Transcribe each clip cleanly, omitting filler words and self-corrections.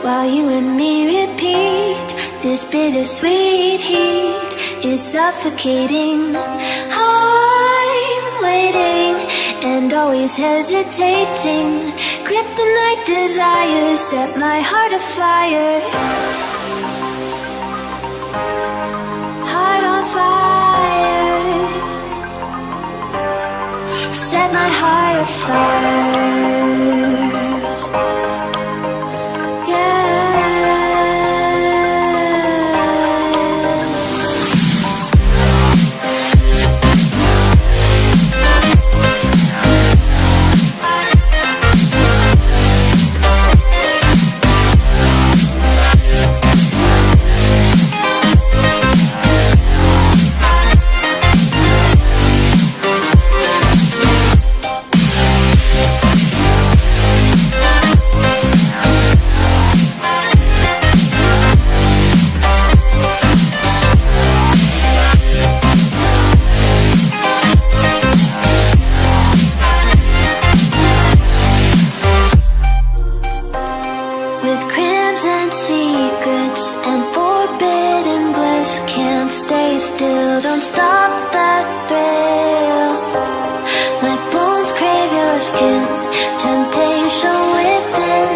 while you and me repeat. This bittersweet heat is suffocating. I'm waiting and always hesitating. Kryptonite desires set my heart afire. Heart on fire. Set my heart afire. Don't stop that thrill. My bones crave your skin. Temptation within.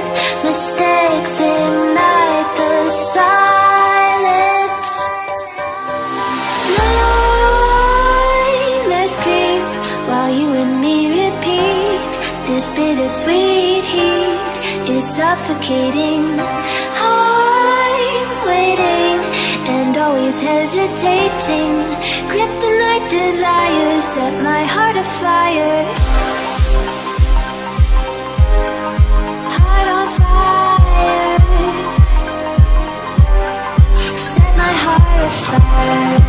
Mistakes ignite the silence. Nightmares creep while you and me repeat. This bittersweet heat is suffocating. I'm waiting and always hesitating. Kryptonite desires set my heart afire. Heart on fire. Set my heart afire.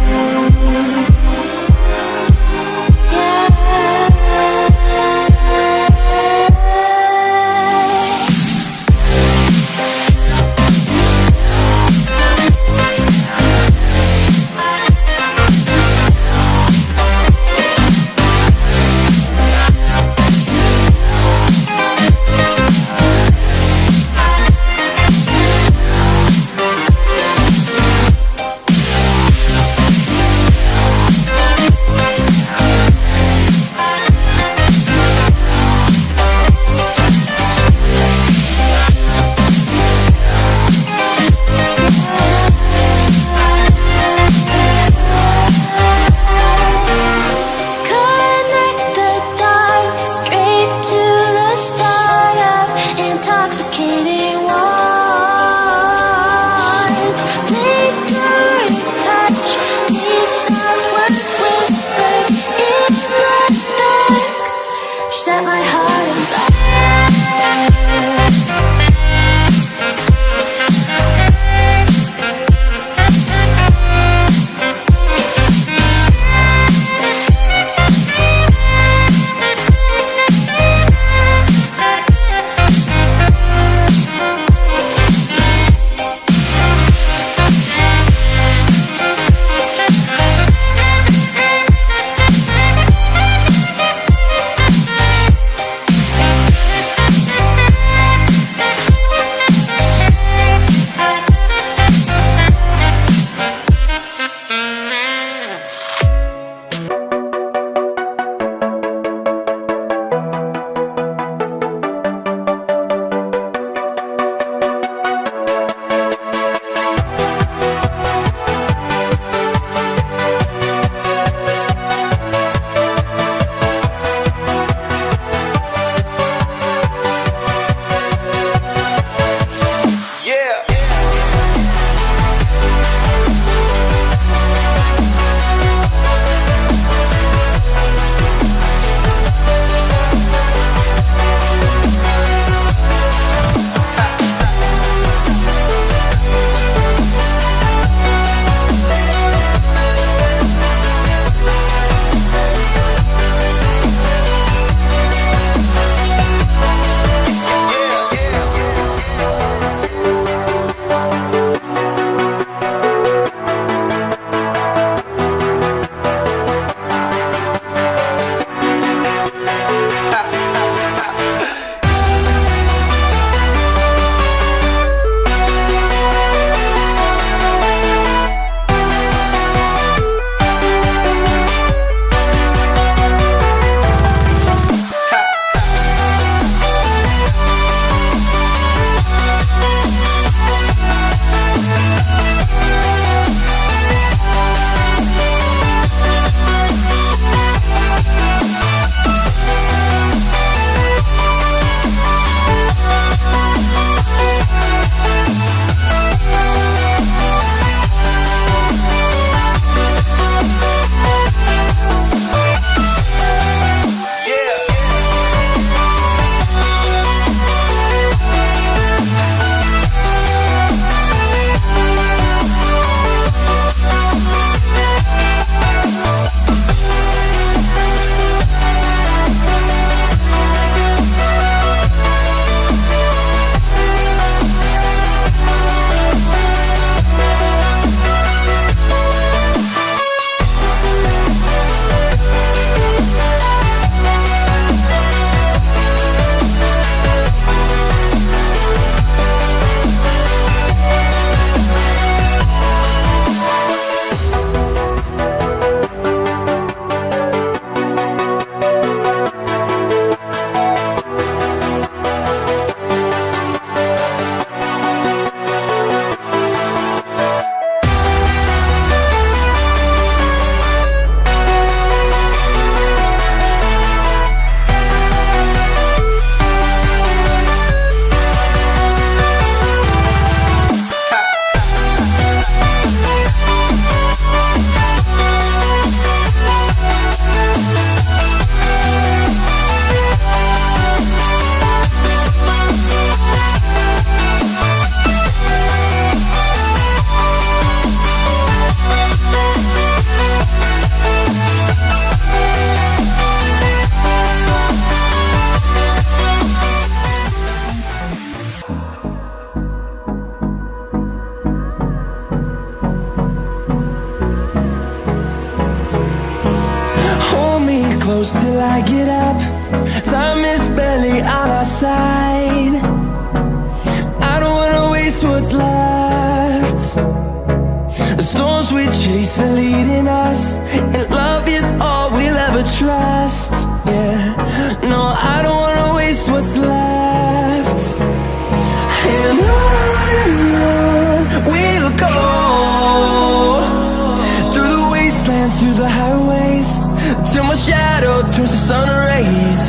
close till I get up. Time is barely on our side. I don't wanna waste what's left. The storms we chase are leading us, and love is all we'll ever trust. Yeah, no, I don't wanna waste what's left. And on we'll go, through the wastelands, through the highways, till my shadow turns to sun rays.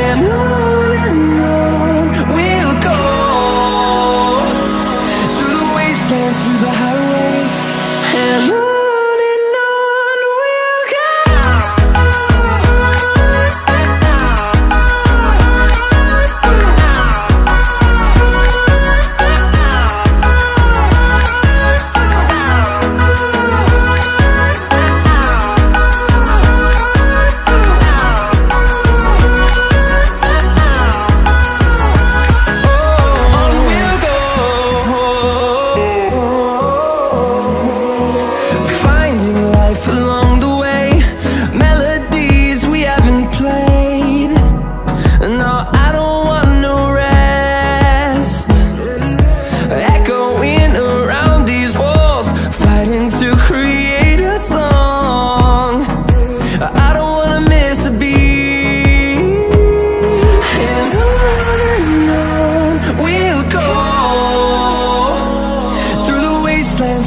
And on we'll go, through the wastelands, through the highways, and on we'll go.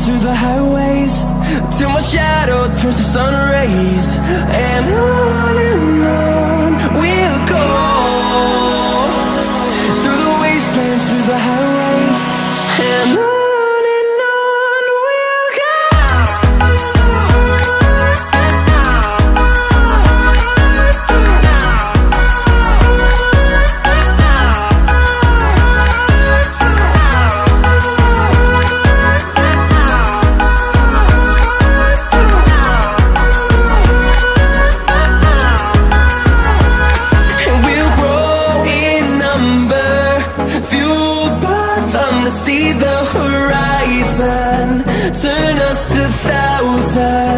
Through the highways, till my shadow turns to sun rays. And on we'll go, through the wastelands, through the highways, and on we'll go. See the horizon, turn us to thousands.